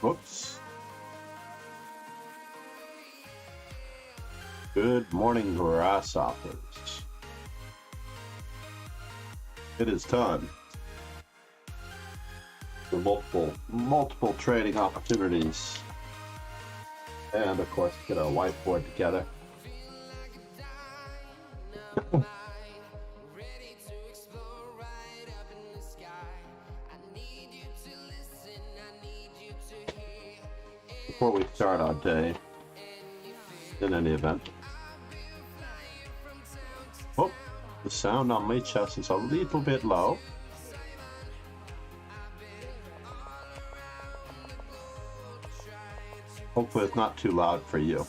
Whoops. Good morning, grasshoppers. It is time for multiple trading opportunities. And of course, get a whiteboard together. Before we start our day, in any event. Oh, the sound on my chest is a little bit low. Hopefully it's not too loud for you.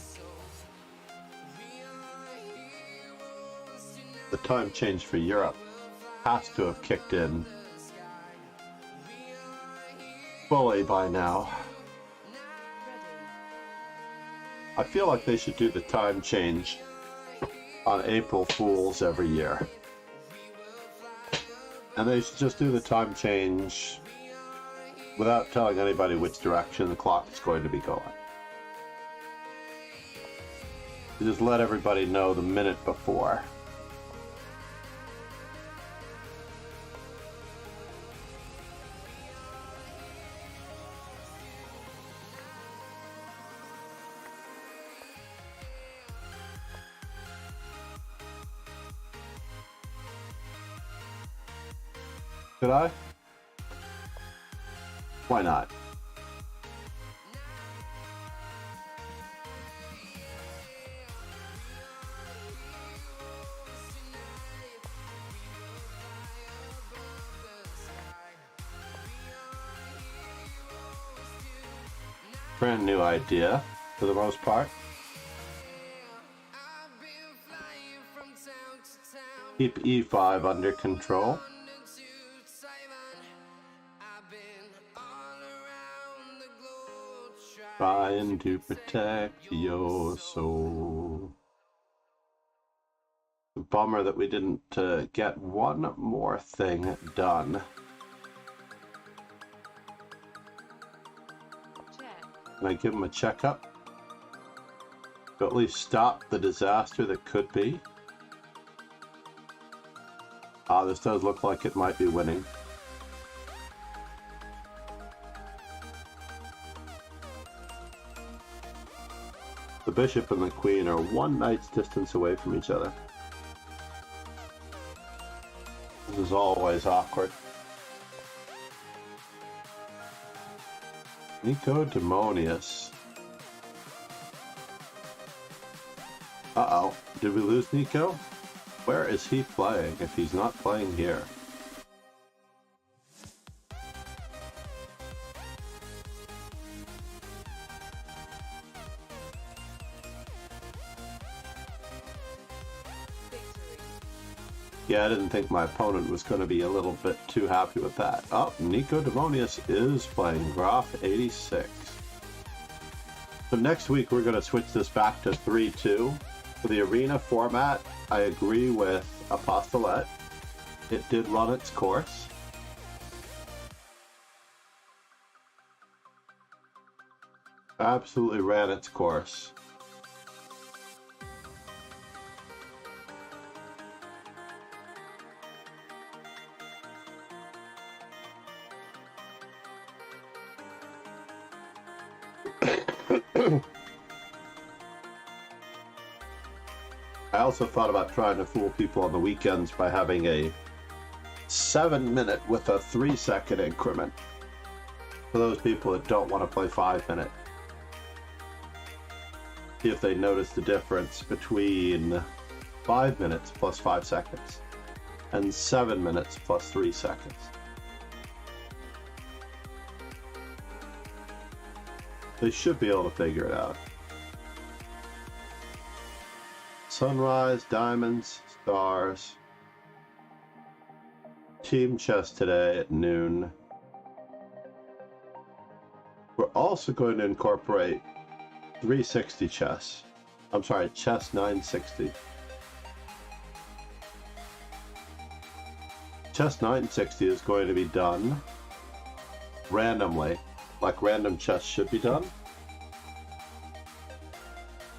The time change for Europe has to have kicked in fully by now. I feel like they should do the time change on April Fools every year. And they should just do the time change without telling anybody which direction the clock is going to be going. Just let everybody know the minute before. Could I? Why not? Brand new idea, for the most part. Keep E5 under control. Trying to protect your soul. Bummer that we didn't get one more thing done. Can I give him a checkup? To at least stop the disaster that could be. This does look like it might be winning. The bishop and the queen are one knight's distance away from each other. This is always awkward. Nico Demonius. Uh-oh. Did we lose Nico? Where is he playing if he's not playing here? Yeah, I didn't think my opponent was going to be a little bit too happy with that. Oh, Nico Demonius is playing Graf 86. So next week we're going to switch this back to 3-2. For the arena format, I agree with Apostolate. It did run its course. Absolutely ran its course. I also thought about trying to fool people on the weekends by having a 7-minute with a 3-second increment for those people that don't want to play 5-minute. See if they notice the difference between 5 minutes plus 5 seconds and 7 minutes plus 3 seconds. They should be able to figure it out. Sunrise, diamonds, stars. Team chess today at noon. We're also going to incorporate 360 chess. I'm sorry, chess 960. Chess 960 is going to be done randomly like random chess should be done,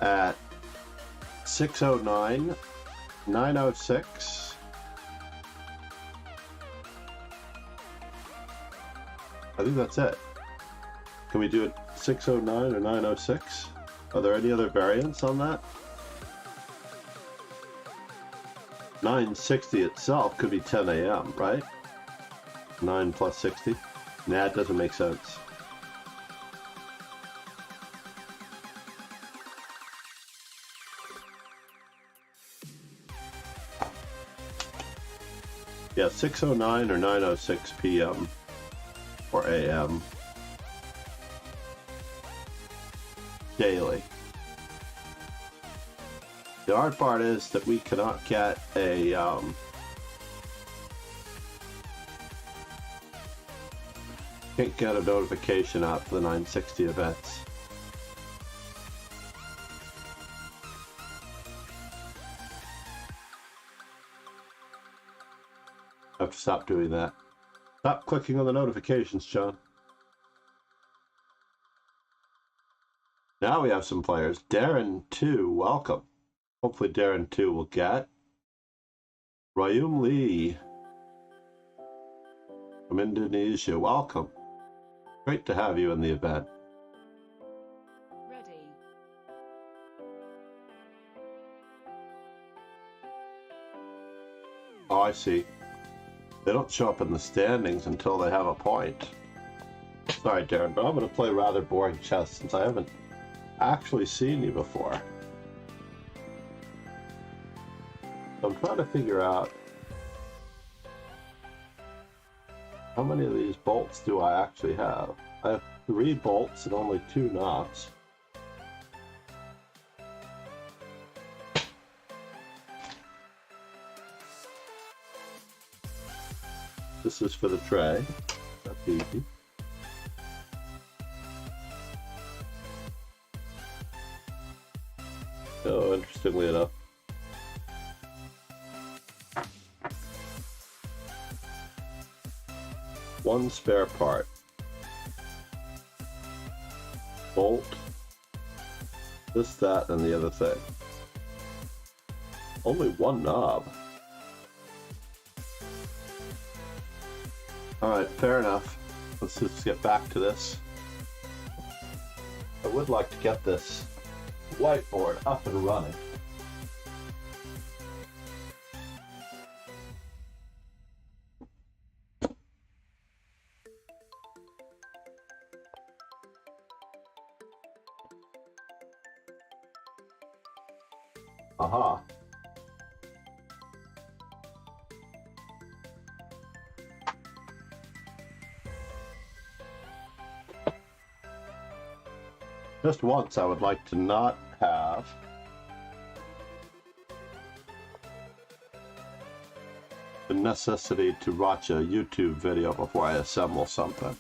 at 6:09, 9:06, I think that's it. Can we do it 6:09 or 9:06? Are there any other variants on that? 9:60 itself could be 10 a.m., right? 9 plus 60? Nah, it doesn't make sense. Yeah, 6:09 or 9:06 p.m. or a.m. daily. The hard part is that we cannot get a can't get a notification out for the 960 events. I have to stop doing that. Stop clicking on the notifications, John. Now we have some players. Darren 2, welcome. Hopefully Darren 2 will get. Rayum Lee from Indonesia, welcome. Great to have you in the event. Ready. Oh, I see. They don't show up in the standings until they have a point. Sorry, Darren, but I'm going to play rather boring chess since I haven't actually seen you before. I'm trying to figure out how many of these bolts do I actually have. I have 3 bolts and only 2 knobs. This is for the tray. That's easy. Oh, interestingly enough. One spare part. Bolt. This, that, and the other thing. Only 1 knob. Alright, fair enough. Let's just get back to this. I would like to get this whiteboard up and running. Aha. Just once I would like to not have the necessity to watch a YouTube video before I assemble something.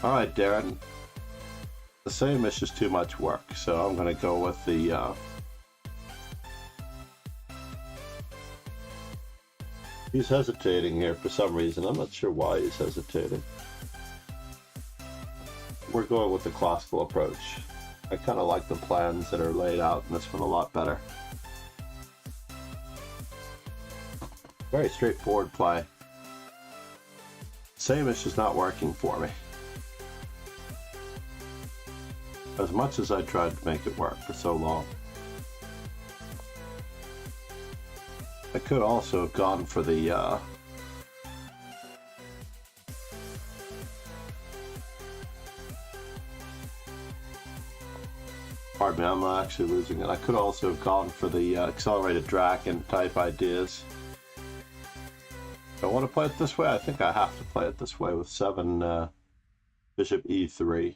Alright, Darren. The same is just too much work, so I'm going to go with the he's hesitating here for some reason. I'm not sure why he's hesitating. We're going with the classical approach. I kind of like the plans that are laid out in this one a lot better. Very straightforward play. Same is just not working for me. As much as I tried to make it work for so long. I could also have gone for the pardon me, I'm not actually losing it. I could also have gone for the accelerated dragon type ideas. Do I want to play it this way? I think I have to play it this way with 7 bishop e3.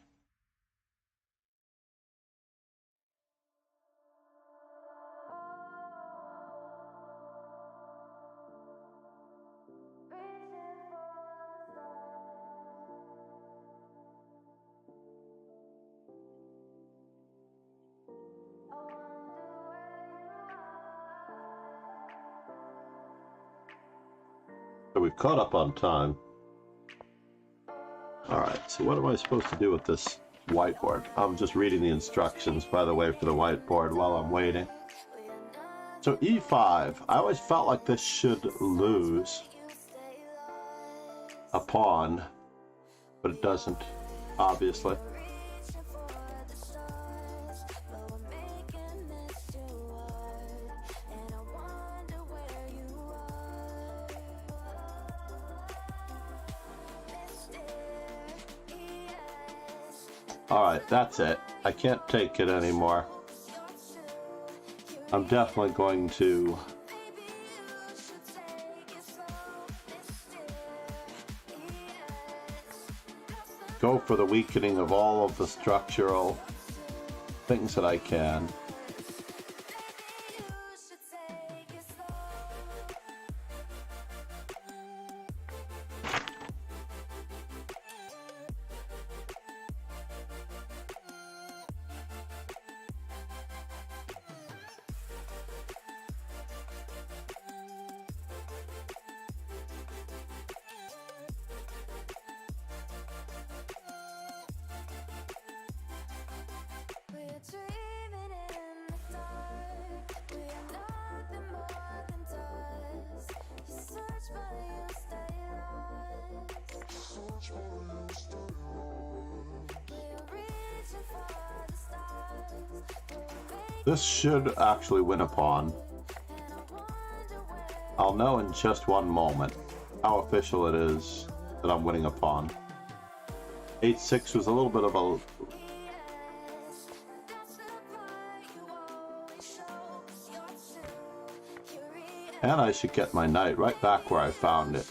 So we've caught up on time. Alright, so what am I supposed to do with this whiteboard? I'm just reading the instructions, by the way, for the whiteboard while I'm waiting. So e5, I always felt like this should lose a pawn, but it doesn't, obviously. Alright, that's it. I can't take it anymore. I'm definitely going to go for the weakening of all of the structural things that I can. This should actually win a pawn. I'll know in just one moment how official it is that I'm winning a pawn. 8-6 was a little bit of a... And I should get my knight right back where I found it.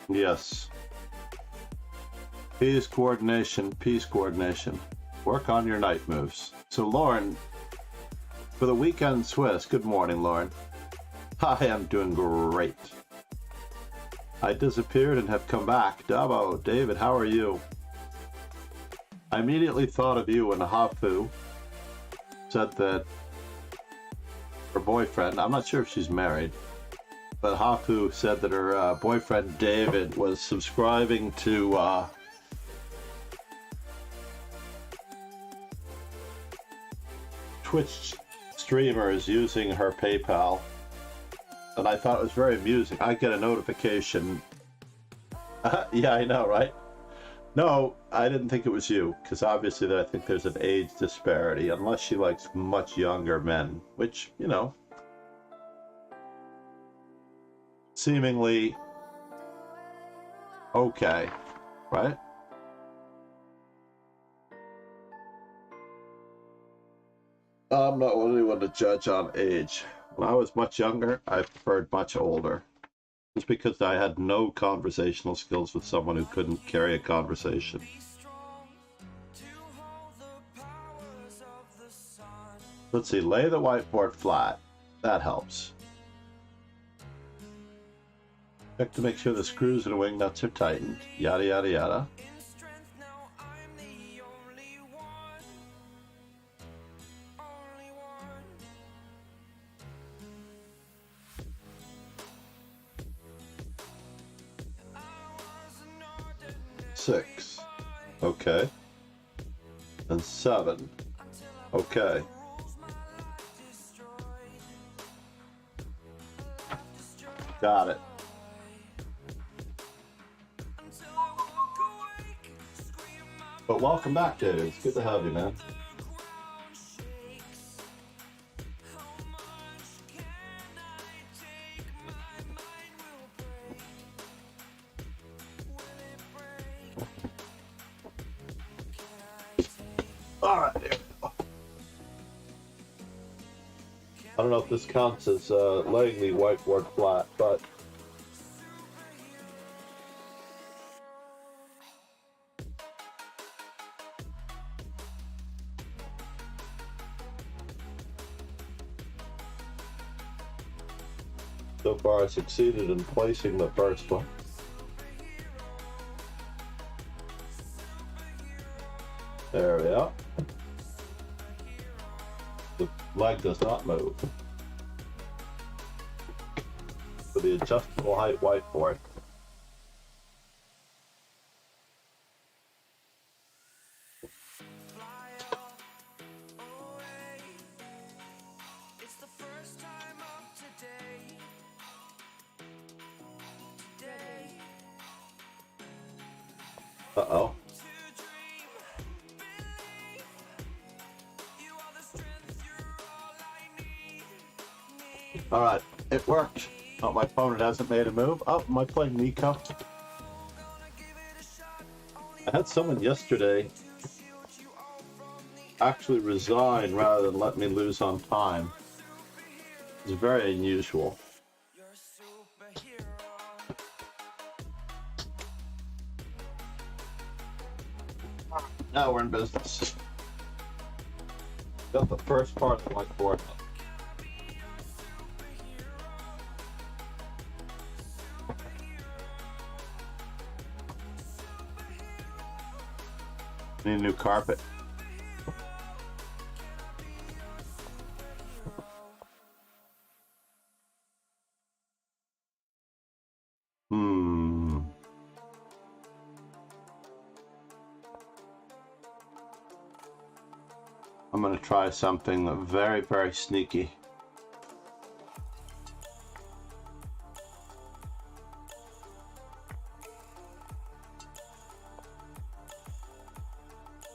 Yes. Piece coordination, piece coordination. Work on your knight moves. So Lauren, for the weekend Swiss, good morning, Lauren. Hi, I'm doing great. I disappeared and have come back. Dabo, David, how are you? I immediately thought of you when Hafu said that her boyfriend, I'm not sure if she's married, but Hafu said that her boyfriend David was subscribing to Twitch streamers using her PayPal, and I thought it was very amusing. I get a notification. Yeah, I know, right? No, I didn't think it was you, because obviously I think there's an age disparity, unless she likes much younger men, which, you know, seemingly okay, right? I'm not really one to judge on age. When I was much younger, I preferred much older. Just because I had no conversational skills with someone who couldn't carry a conversation. Let's see, lay the whiteboard flat. That helps. Check to make sure the screws and wing nuts are tightened. Yada, yada, yada. Six. Okay. And 7. Okay. Got it. But welcome back, David. It's good to have you, man. All right, there we go. I don't know if this counts as laying the whiteboard flat, but so far succeeded in placing the first one. There we are. The leg does not move. For the adjustable height whiteboard. Uh-oh. All right, it worked. Oh, my opponent hasn't made a move. Oh, am I playing Nico? I had someone yesterday actually resign rather than let me lose on time. It's very unusual. Now we're in business. Got the first part of the whiteboard. Need a new carpet. I'm going to try something very, very sneaky.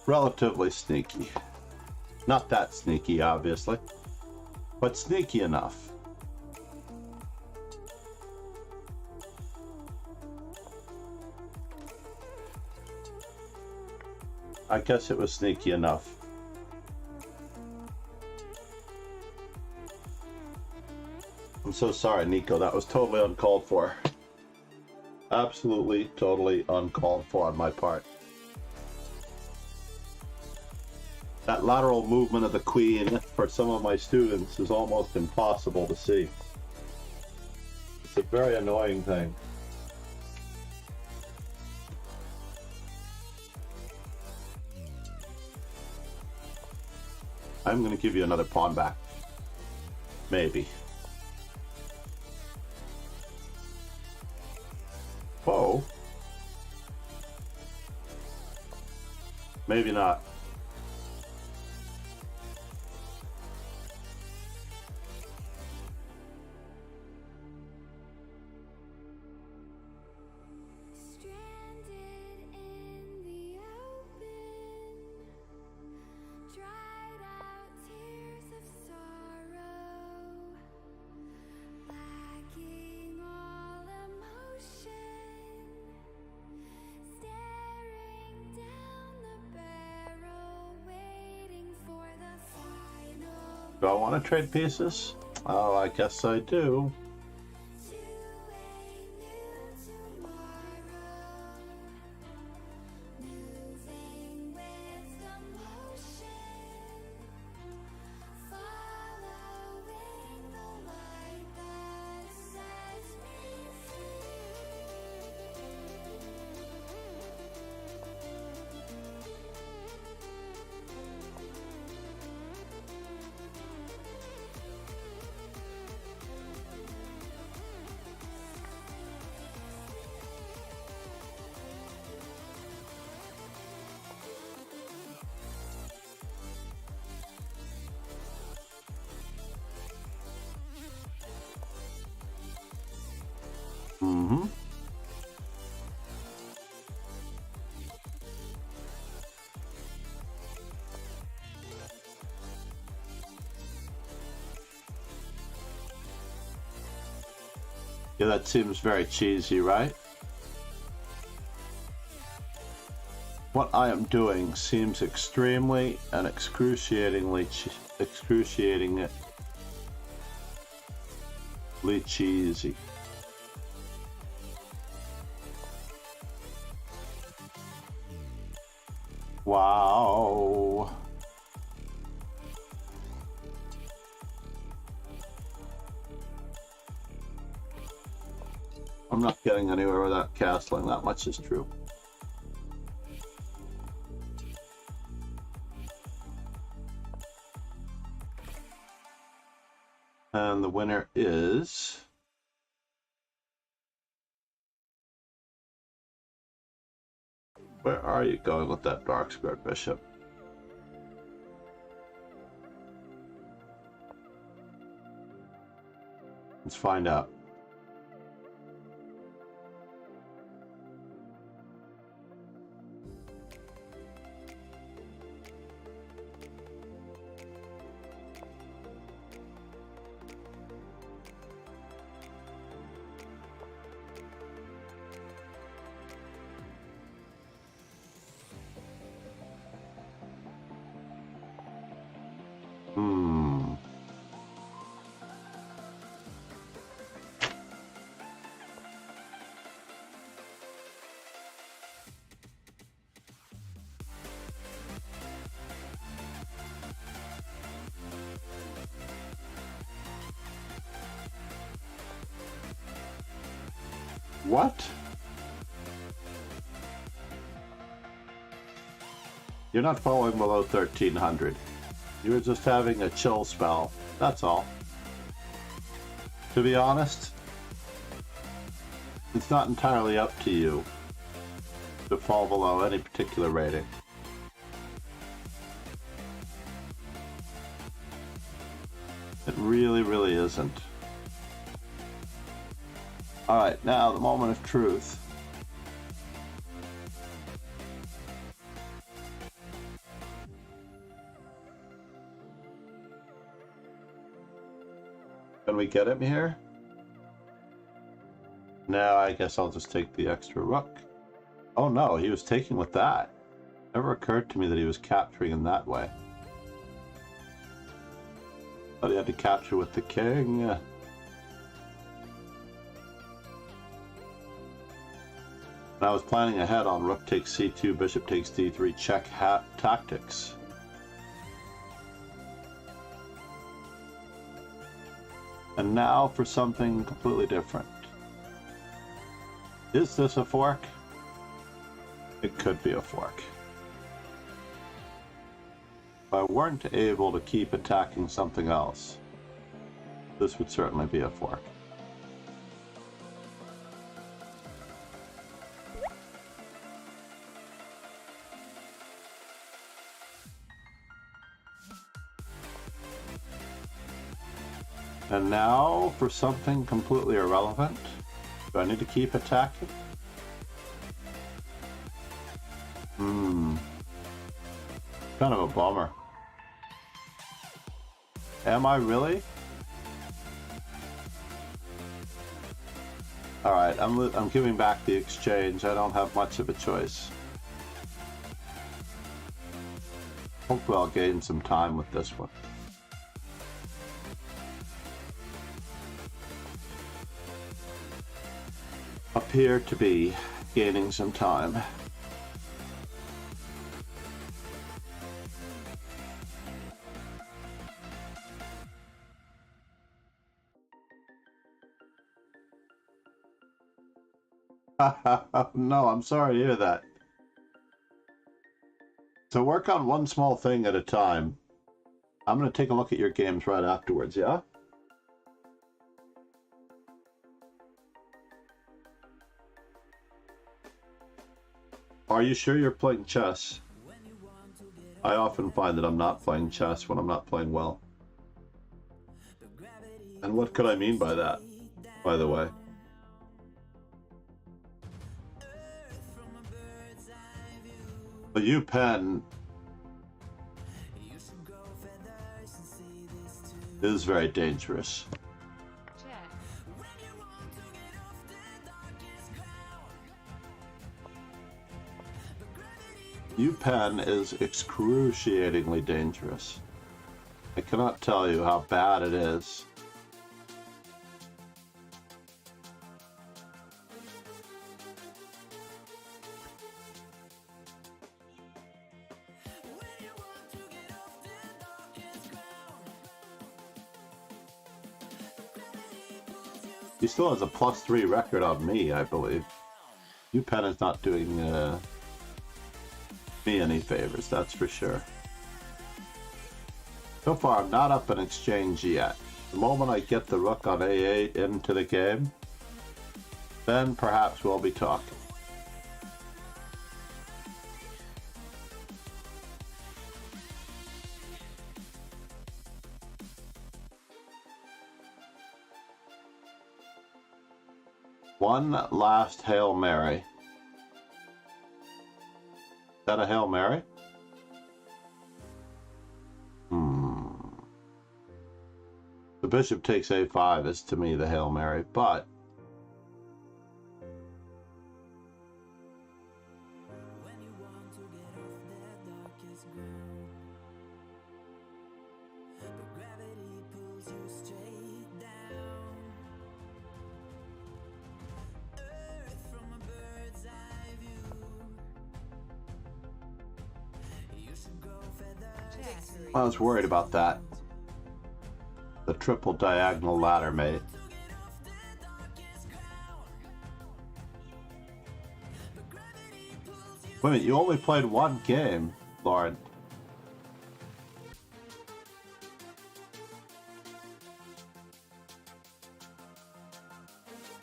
Relatively sneaky. Not that sneaky, obviously, but sneaky enough. I guess it was sneaky enough. I'm so sorry, Nico. That was totally uncalled for. Absolutely, totally uncalled for on my part. That lateral movement of the queen for some of my students is almost impossible to see. It's a very annoying thing. I'm going to give you another pawn back. Maybe. Whoa. Maybe not. Do I want to trade pieces? Oh, I guess I do. Mm-hmm. Yeah, that seems very cheesy, right? What I am doing seems extremely and excruciatingly cheesy. Wow. I'm not getting anywhere without castling, that much is true. And the winner is... Where are you going with that dark squared bishop? Let's find out. What? You're not falling below 1300. You were just having a chill spell, that's all. To be honest, it's not entirely up to you to fall below any particular rating. It really, really isn't. Alright, now the moment of truth. Can we get him here? No, I guess I'll just take the extra rook. Oh no, he was taking with that. Never occurred to me that he was capturing in that way. But he had to capture with the king. And I was planning ahead on rook takes c2, bishop takes d3, check tactics. And now for something completely different. Is this a fork? It could be a fork. If I weren't able to keep attacking something else, this would certainly be a fork. And now for something completely irrelevant. Do I need to keep attacking? Kind of a bummer. Am I really? Alright, I'm giving back the exchange. I don't have much of a choice. Hopefully I'll gain some time with this one. Appear to be gaining some time. No, I'm sorry to hear that. So work on one small thing at a time. I'm going to take a look at your games right afterwards, yeah? Are you sure you're playing chess? I often find that I'm not playing chess when I'm not playing well. And what could I mean by that, by the way? The U-Pen is very dangerous. U-Pen is excruciatingly dangerous. I cannot tell you how bad it is. He still has a +3 record on me, I believe. Penn is not doing me any favors, that's for sure. So far, I'm not up an exchange yet. The moment I get the rook on A8 into the game, then perhaps we'll be talking. One last Hail Mary. Is that a Hail Mary? The bishop takes A5 is to me the Hail Mary, but I was worried about that. The triple diagonal ladder mate. Wait a minute, you only played one game, Lauren.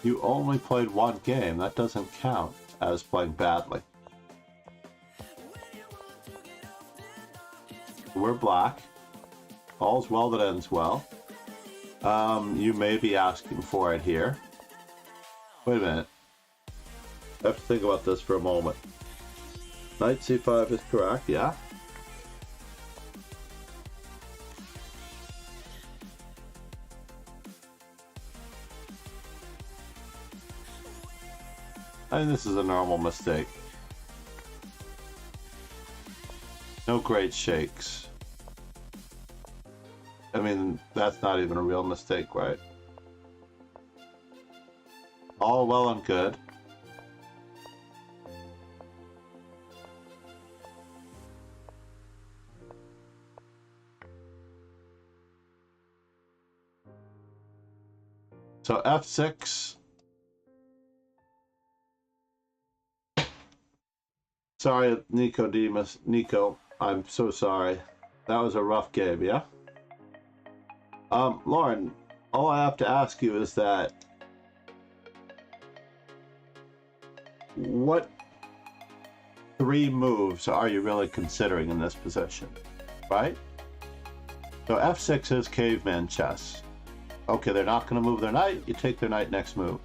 You only played one game. That doesn't count as playing badly. We're black. All's well that ends well. You may be asking for it here. Wait a minute. I have to think about this for a moment. Knight c5 is correct, yeah? I think this is a normal mistake. No great shakes. I mean, that's not even a real mistake, right? All well and good. So f6. Sorry, Nicodemus. Nico, I'm so sorry. That was a rough game, yeah? Lauren, all I have to ask you is that what 3 moves are you really considering in this position, right? So f6 is caveman chess. Okay, they're not going to move their knight, you take their knight next move.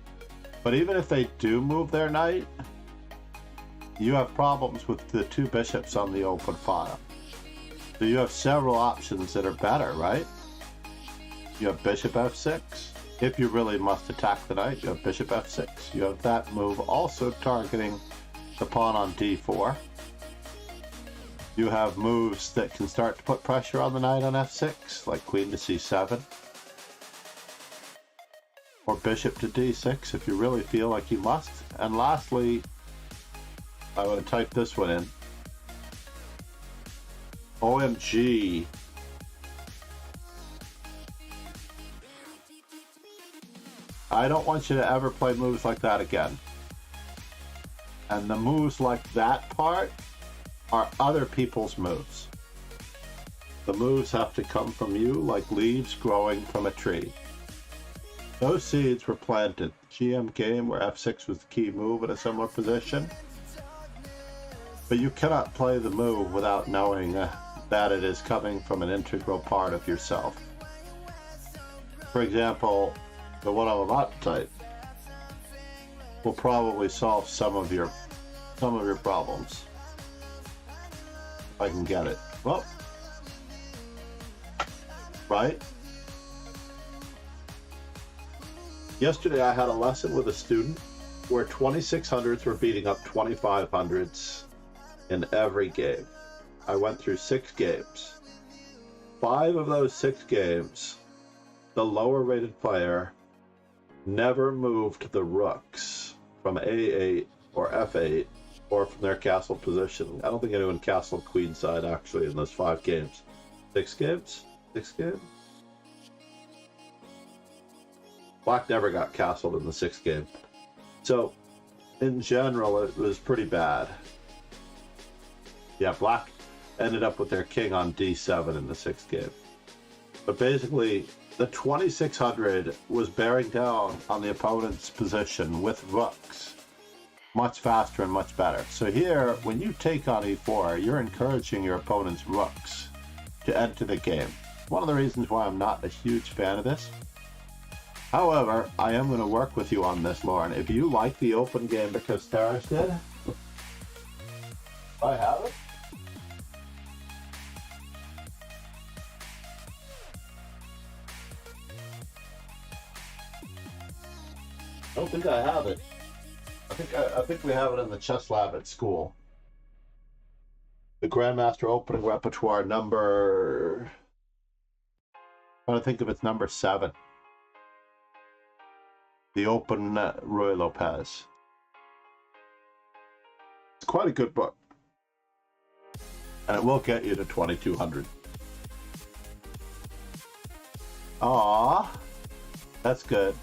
But even if they do move their knight, you have problems with the 2 bishops on the open file. So you have several options that are better, right? You have bishop f6. If you really must attack the knight, you have bishop f6. You have that move also targeting the pawn on d4. You have moves that can start to put pressure on the knight on f6, like queen to c7. Or bishop to d6 if you really feel like you must. And lastly, I would type this one in. OMG. I don't want you to ever play moves like that again. And the moves like that part are other people's moves. The moves have to come from you like leaves growing from a tree. Those seeds were planted. GM game where f6 was the key move in a similar position. But you cannot play the move without knowing that it is coming from an integral part of yourself. For example, the one I'm about to type will probably solve some of your problems. If I can get it. Well, right? Yesterday I had a lesson with a student where 2600s were beating up 2500s in every game. I went through 6 games. 5 of those 6 games, the lower rated player never moved the rooks from A8 or F8 or from their castle position. I don't think anyone castled queenside actually in those 5 games. 6 games? 6 games? Black never got castled in the 6th game. So, in general, it was pretty bad. Yeah, Black ended up with their king on d7 in the 6th game. But basically, the 2600 was bearing down on the opponent's position with rooks much faster and much better. So here, when you take on e4, you're encouraging your opponent's rooks to enter the game. One of the reasons why I'm not a huge fan of this. However, I am going to work with you on this, Lauren. If you like the open game because Terrace did, I have it. I don't think I have it. I think we have it in the chess lab at school. The Grandmaster opening repertoire number... I'm trying to think if it's number 7. The Open Ruy Lopez. It's quite a good book. And it will get you to 2200. Aww. That's good.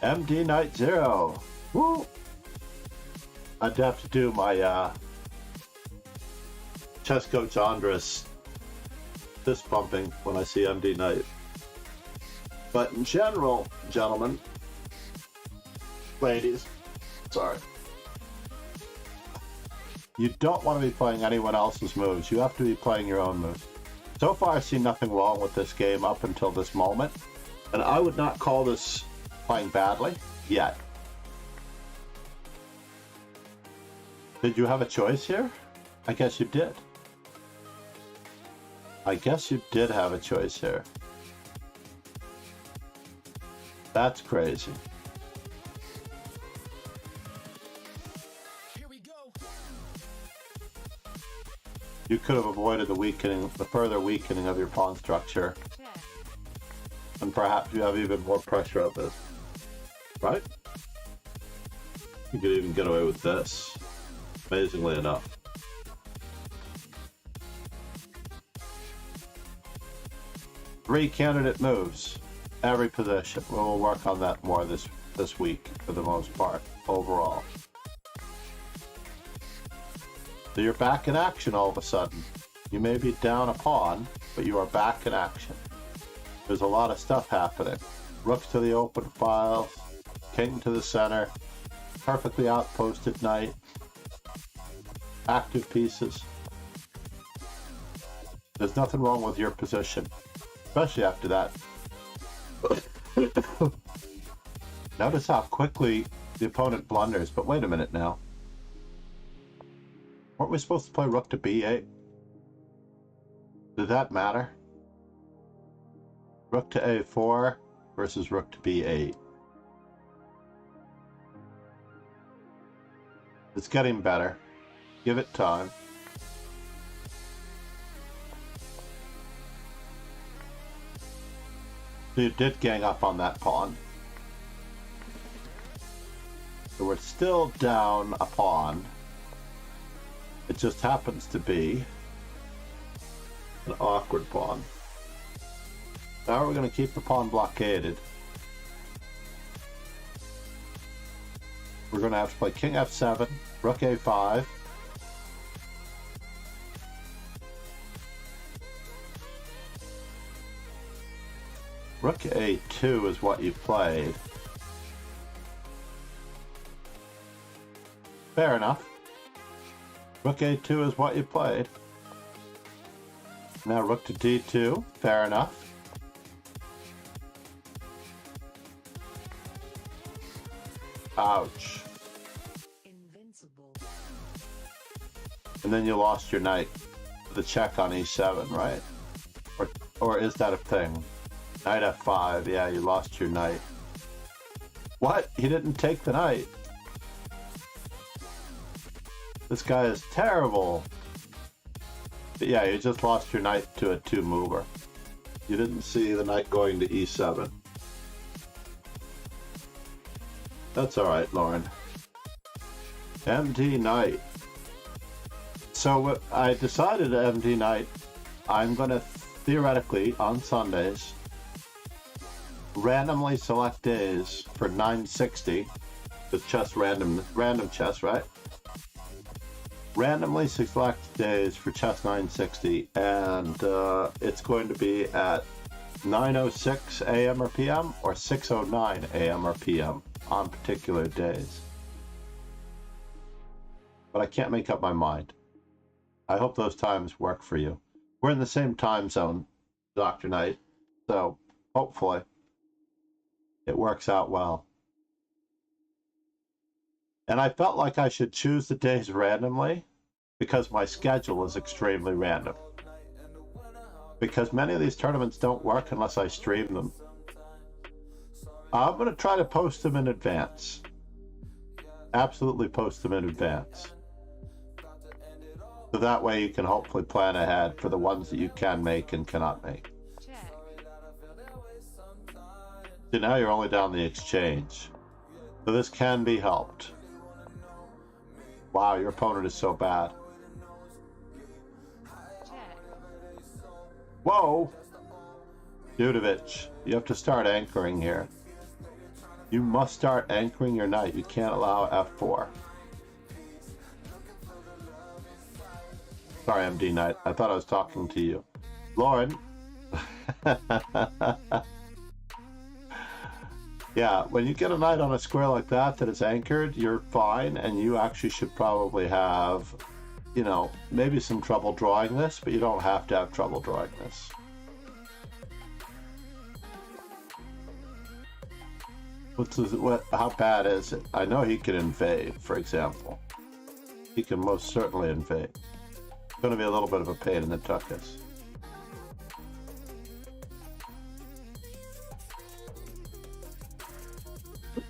MD Knight 0. Woo! I'd have to do my chess coach Andres fist pumping when I see MD Knight. But in general, gentlemen, ladies, sorry, you don't want to be playing anyone else's moves. You have to be playing your own moves. So far, I see nothing wrong with this game up until this moment, and I would not call this playing badly yet. Did you have a choice here? I guess you did. I guess you did have a choice here. That's crazy. Here we go. You could have avoided the further weakening of your pawn structure. And perhaps you have even more pressure of this. Right? You could even get away with this. Amazingly enough. Three candidate moves. Every position. We'll work on that more this week for the most part, overall. So you're back in action all of a sudden. You may be down a pawn, but you are back in action. There's a lot of stuff happening. Rooks to the open files, king to the center, perfectly outposted knight, active pieces. There's nothing wrong with your position, especially after that. Notice how quickly the opponent blunders, but wait a minute now. Weren't we supposed to play rook to b8? Did that matter? Rook to a4 versus rook to b8. It's getting better. Give it time. So you did gang up on that pawn. So we're still down a pawn. It just happens to be an awkward pawn. Now we're going to keep the pawn blockaded. We're going to have to play king f7, rook a5. Rook a2 is what you played. Fair enough. Rook a2 is what you played. Now rook to d2. Fair enough. Ouch. Invincible. And then you lost your knight. The check on e7, right? Or is that a thing? Knight f5. Yeah, you lost your knight. What? He didn't take the knight. This guy is terrible. But yeah, you just lost your knight to a 2-mover. You didn't see the knight going to e7. That's alright, Lauren. MD Knight. So I decided at MD Knight, I'm going to theoretically, on Sundays, randomly select days for 960. It's chess random chess, right? Randomly select days for chess 960, and it's going to be at 9:06 a.m. or p.m. or 6:09 a.m. or p.m. on particular days. But I can't make up my mind. I hope those times work for you. We're in the same time zone, Dr. Knight, so hopefully it works out well. And I felt like I should choose the days randomly because my schedule is extremely random. Because many of these tournaments don't work unless I stream them. I'm going to try to post them in advance. Absolutely post them in advance. So that way you can hopefully plan ahead for the ones that you can make and cannot make. Check. So now you're only down the exchange. So this can be helped. Wow, your opponent is so bad. Check. Whoa! Dudovich, you have to start anchoring here. You must start anchoring your knight. You can't allow f4. Sorry, MD Knight. I thought I was talking to you. Lauren. Yeah, when you get a knight on a square like that is anchored, you're fine, and you actually should probably have, you know, maybe some trouble drawing this, but you don't have to have trouble drawing this. How bad is it? I know he can invade, for example. He can most certainly invade. It's going to be a little bit of a pain in the tuchus.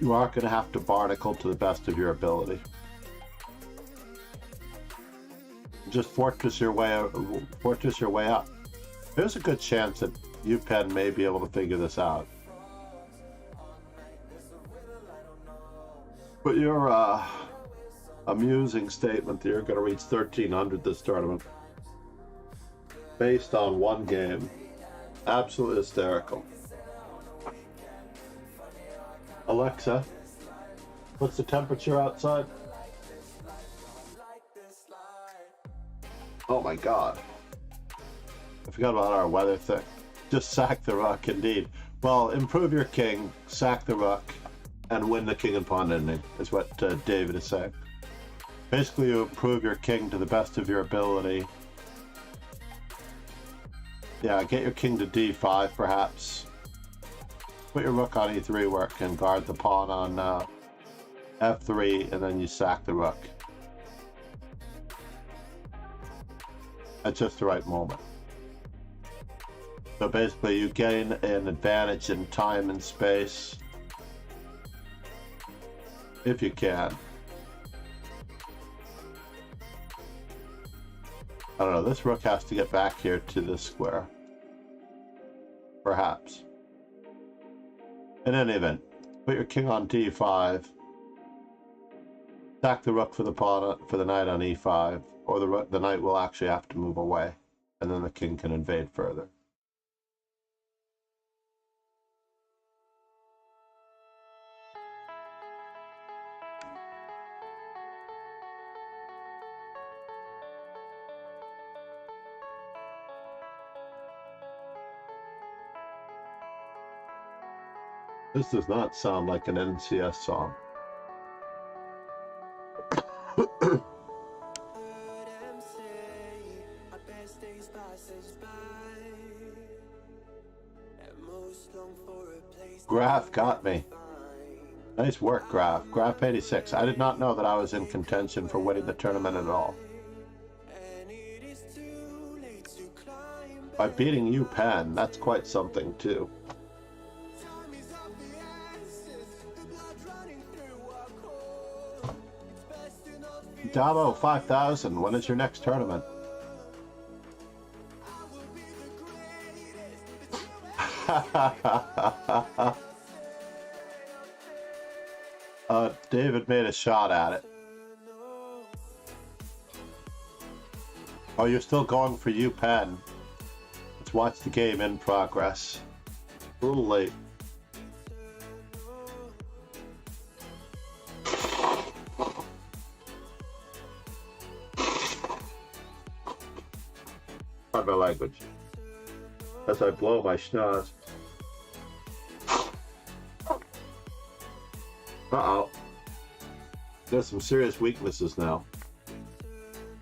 You are going to have to barnacle to the best of your ability. Just fortress your way up. There's a good chance that UPenn may be able to figure this out. But your amusing statement that you're going to reach 1300 this tournament, based on one game, absolutely hysterical. Alexa, what's the temperature outside? Oh my god. I forgot about our weather thing. Just sack the rook, indeed. Well, improve your king, sack the rook, and win the king and pawn ending, is what David is saying. Basically, you improve your king to the best of your ability. Yeah, get your king to d5, perhaps. Put your rook on e3 work and guard the pawn on f3, and then you sack the rook. At just the right moment. So basically, you gain an advantage in time and space. If you can. I don't know, this rook has to get back here to this square. Perhaps. In any event, put your king on d5. Sack the rook for the pawn for the knight on e5, or the knight will actually have to move away, and then the king can invade further. This does not sound like an NCS song. Graph got me. Nice work, Graph. Graph 86. I did not know that I was in contention for winning the tournament at all. By beating UPenn, that's quite something too. Dabo 5000, when is your next tournament? David made a shot at it. Oh, you're still going for UPenn. Let's watch the game in progress. A little late. Pardon my language. As I blow my schnoz. Uh-oh. There's some serious weaknesses now.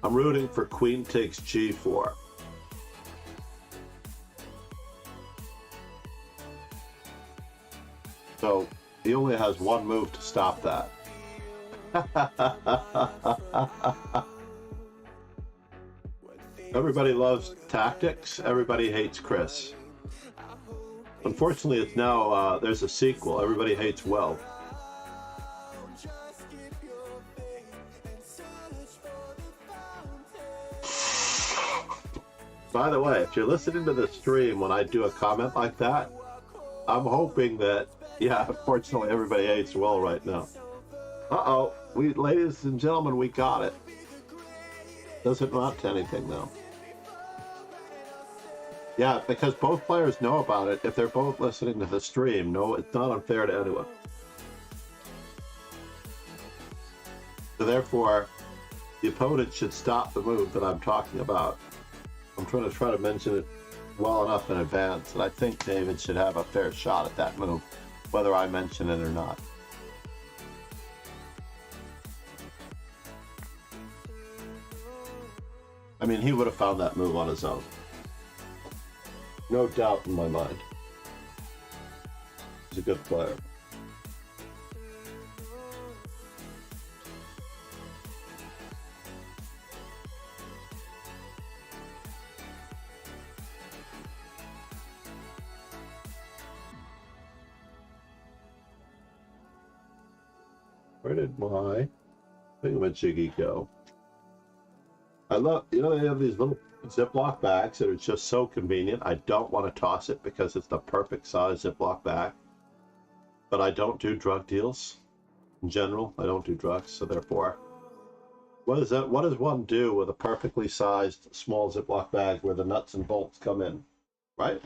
I'm rooting for queen takes g4. So he only has one move to stop that. Everybody loves tactics. Everybody hates Chris. Unfortunately, it's now, there's a sequel. Everybody hates Well. By the way, if you're listening to the stream when I do a comment like that, I'm hoping that, yeah, unfortunately, everybody hates Well right now. Uh-oh. Ladies and gentlemen, we got it. Doesn't amount to anything, though. Yeah, because both players know about it. If they're both listening to the stream, no, it's not unfair to anyone. So therefore, the opponent should stop the move that I'm talking about. I'm trying to mention it well enough in advance that I think David should have a fair shot at that move, whether I mention it or not. I mean, he would have found that move on his own. No doubt in my mind. He's a good player. Where did my thingamajiggy go? I love, you know, they have these little Ziploc bags that are just so convenient. I don't want to toss it because it's the perfect size Ziploc bag. But I don't do drug deals. In general, I don't do drugs, so therefore, what is that? What does one do with a perfectly sized small Ziploc bag where the nuts and bolts come in? Right?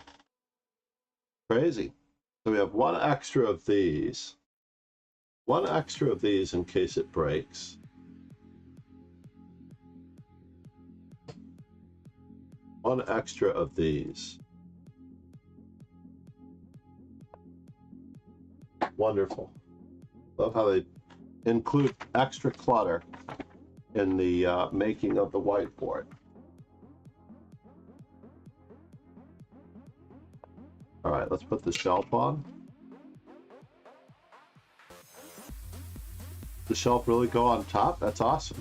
Crazy. So we have one extra of these. One extra of these in case it breaks. One extra of these. Wonderful. Love how they include extra clutter in the making of the whiteboard. All right, let's put the shelf on. The shelf really go on top? That's awesome.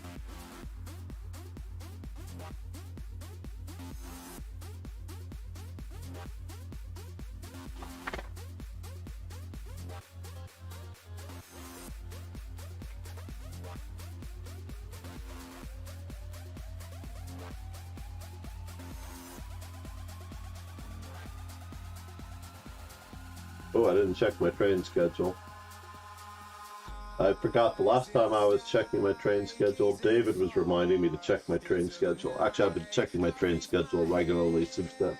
Oh, I didn't check my train schedule. I forgot the last time I was checking my train schedule, David was reminding me to check my train schedule. Actually, I've been checking my train schedule regularly since then.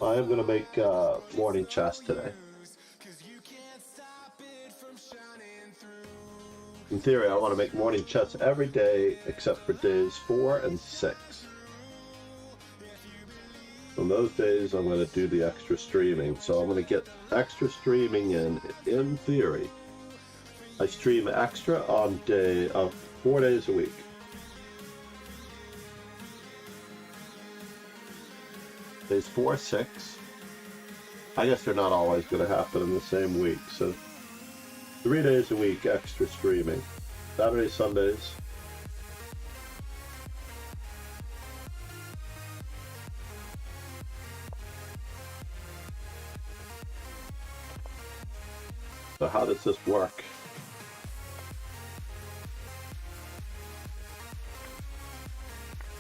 I am going to make morning chess today. In theory, I want to make morning chess every day except for days 4 and 6. On those days, I'm going to do the extra streaming. So I'm going to get extra streaming in theory. I stream extra on 4 days a week. Days 4, 6. I guess they're not always going to happen in the same week. So 3 days a week extra streaming. Saturdays, Sundays. So how does this work?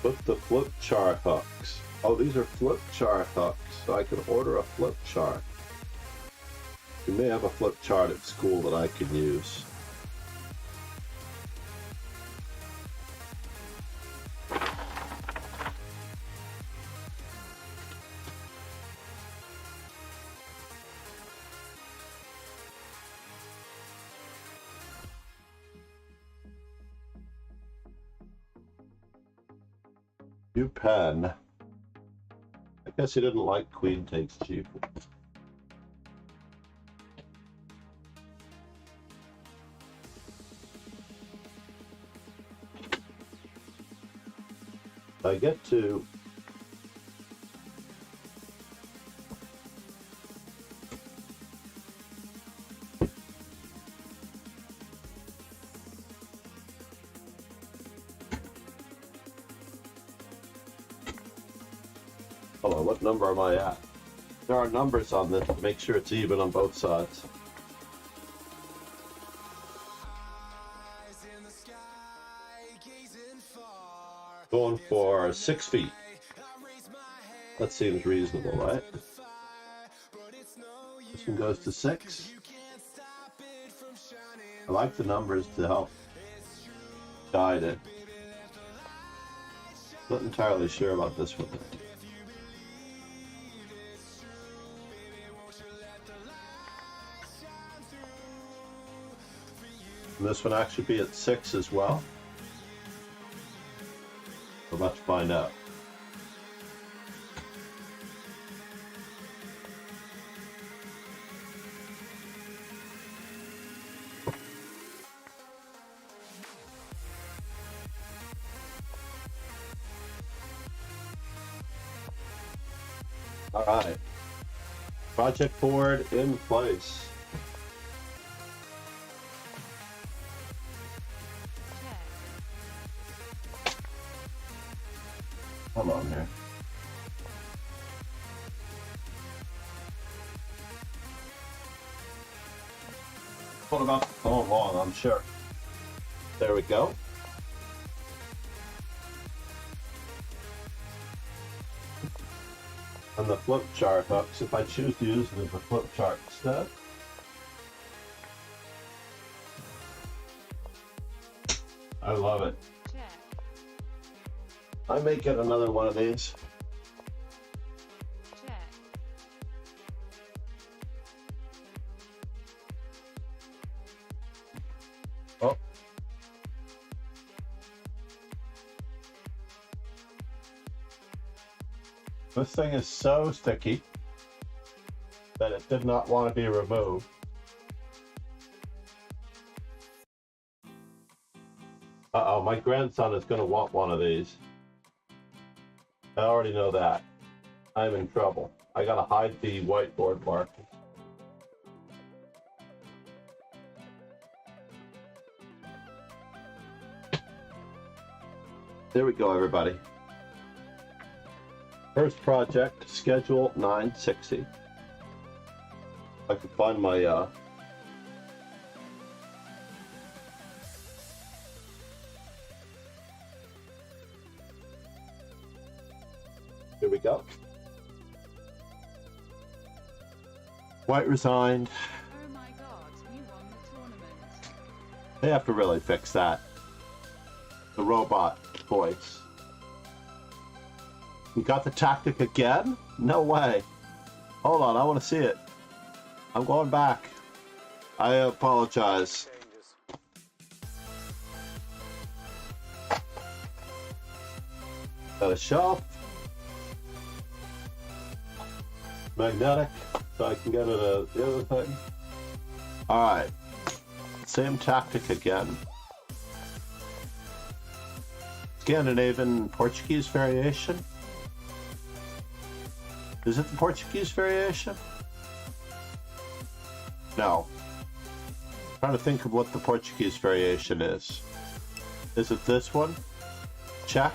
Put the flip chart hooks. Oh, these are flip chart hooks, so I can order a flip chart. You may have a flip chart at school that I can use. New pen. Guess he didn't like queen takes chief. I get to hold on, what number am I at? There are numbers on this to make sure it's even on both sides. Going for 6 feet. That seems reasonable, right? This one goes to 6. I like the numbers to help guide it. Not entirely sure about this one. And this one actually be at 6 as well. We're about to find out. All right. Project board in place. Hold on here. What about so long, I'm sure. There we go. And the flip chart hooks, if I choose to use it as a flip chart instead. I love it. I may get another one of these. Oh. This thing is so sticky that it did not want to be removed. Uh-oh, my grandson is going to want one of these. I already know that. I'm in trouble. I gotta hide the whiteboard markers. There we go, everybody. First project, schedule 960. I can find my here we go. White resigned. Oh my god, you won the tournament. They have to really fix that. The robot voice. You got the tactic again? No way. Hold on, I want to see it. I'm going back. I apologize. Got a shelf. Magnetic, so I can get it the other thing. Alright. Same tactic again. Scandinavian Portuguese variation. Is it the Portuguese variation? No. I'm trying to think of what the Portuguese variation is. Is it this one? Check.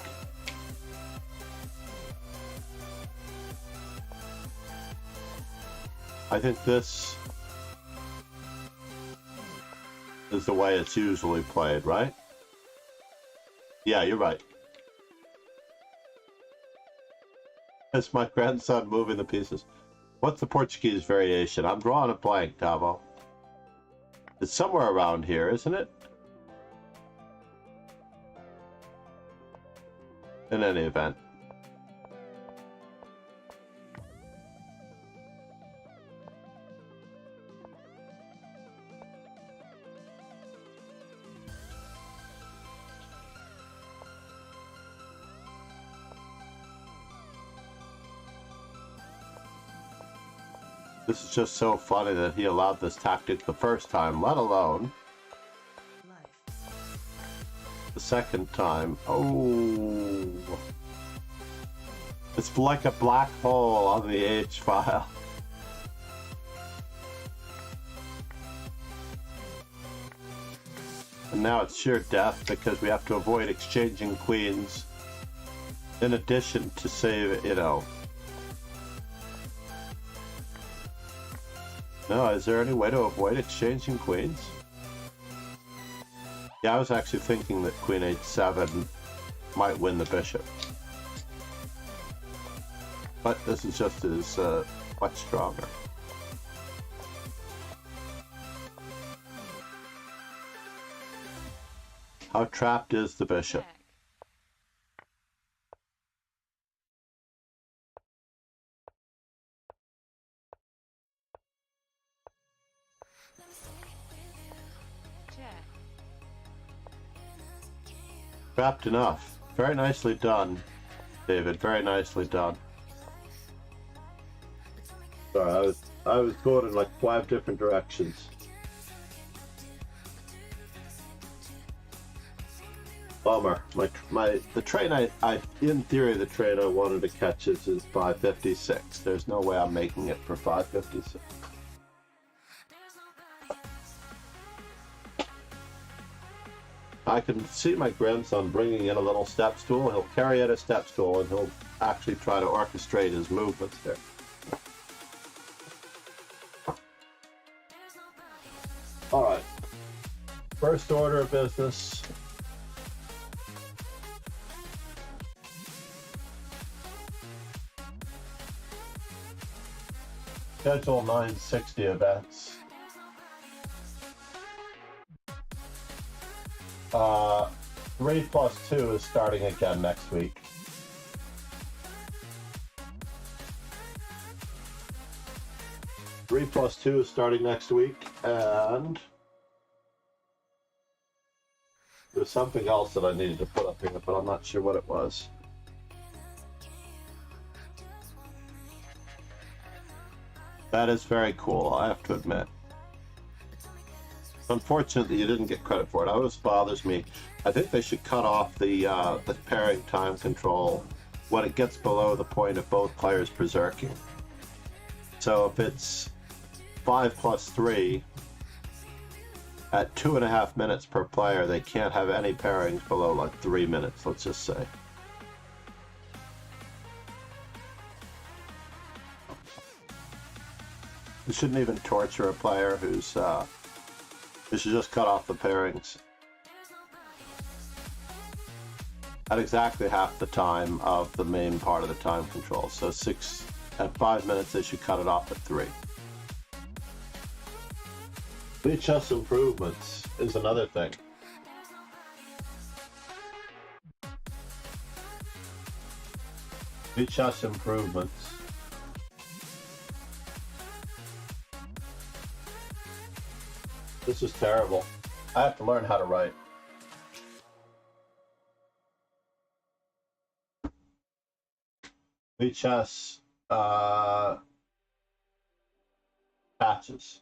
I think this is the way it's usually played, right? Yeah, you're right. It's my grandson moving the pieces. What's the Portuguese variation? I'm drawing a blank, Tavo. It's somewhere around here, isn't it? In any event. This is just so funny that he allowed this tactic the first time, let alone the second time. Oh. It's like a black hole on the H file. And now it's sheer death because we have to avoid exchanging queens in addition to save, you know. No, is there any way to avoid exchanging queens? Yeah, I was actually thinking that queen h7 might win the bishop. But this is just as much stronger. How trapped is the bishop? Trapped enough. Very nicely done, David. Very nicely done. Sorry, I was going in like 5 different directions. Bummer. The train I in theory the train I wanted to catch is 556. There's no way I'm making it for 556. I can see my grandson bringing in a little step stool. He'll carry in a step stool and he'll actually try to orchestrate his movements there. All right. First order of business. Schedule 960 events. 3+2 is starting again next week. Three plus two is starting next week, and there's something else that I needed to put up here, but I'm not sure what it was. That is very cool, I have to admit. Unfortunately, you didn't get credit for it. It always bothers me. I think they should cut off the pairing time control when it gets below the point of both players berserking. So if it's 5+3 at 2.5 minutes per player, they can't have any pairings below like 3 minutes, let's just say. You shouldn't even torture a player who's you should just cut off the pairings at exactly half the time of the main part of the time control. So at 5 minutes, they should cut it off at 3. VHS improvements is another thing. VHS improvements. This is terrible. I have to learn how to write. VHS patches.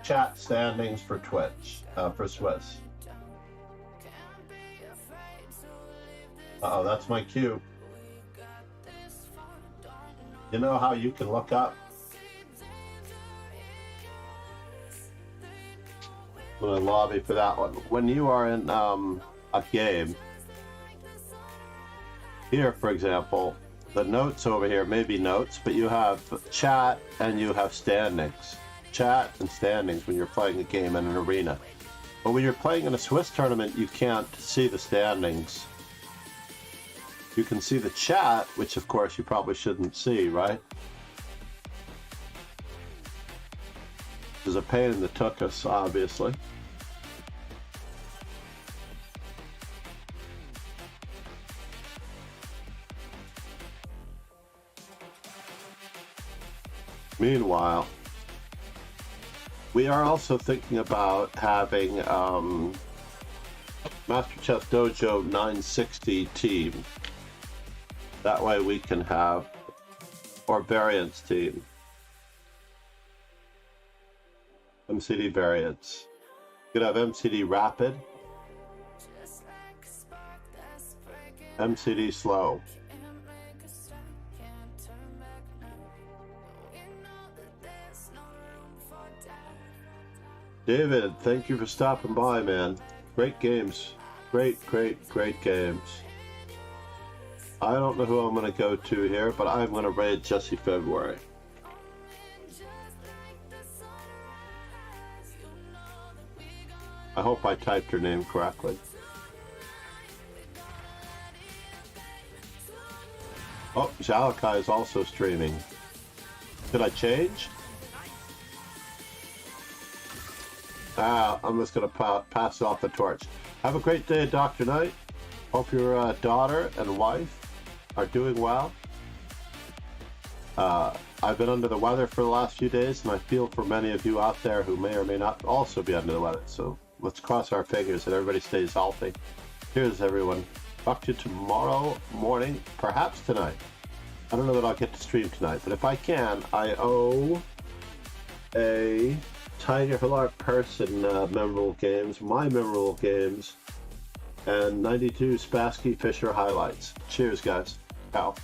Chat standings for Twitch, for Swiss. Uh-oh, that's my cue. You know how you can look up? I'm gonna lobby for that one. When you are in a game, here for example, the notes over here may be notes, but you have chat and you have standings. Chat and standings when you're playing a game in an arena. But when you're playing in a Swiss tournament, you can't see the standings. You can see the chat, which of course you probably shouldn't see, right? There's a pain in the tuchus, obviously. Meanwhile, we are also thinking about having Master Chess Dojo 960 team. That way we can have our variants team. MCD variants. You could have MCD rapid, MCD slow. David, thank you for stopping by, man. Great games. Great games. I don't know who I'm going to go to here, but I'm going to raid Jesse February. I hope I typed her name correctly. Oh, Jalakai is also streaming. Did I change? I'm just going to pass off the torch. Have a great day, Dr. Knight. Hope your daughter and wife are doing well. I've been under the weather for the last few days, and I feel for many of you out there who may or may not also be under the weather. So let's cross our fingers that everybody stays healthy. Cheers, everyone. Talk to you tomorrow morning, perhaps tonight. I don't know that I'll get to stream tonight, but if I can, I owe a Tiny Herlark Person memorable games, my memorable games, and 92 Spassky Fisher highlights. Cheers, guys. Ciao.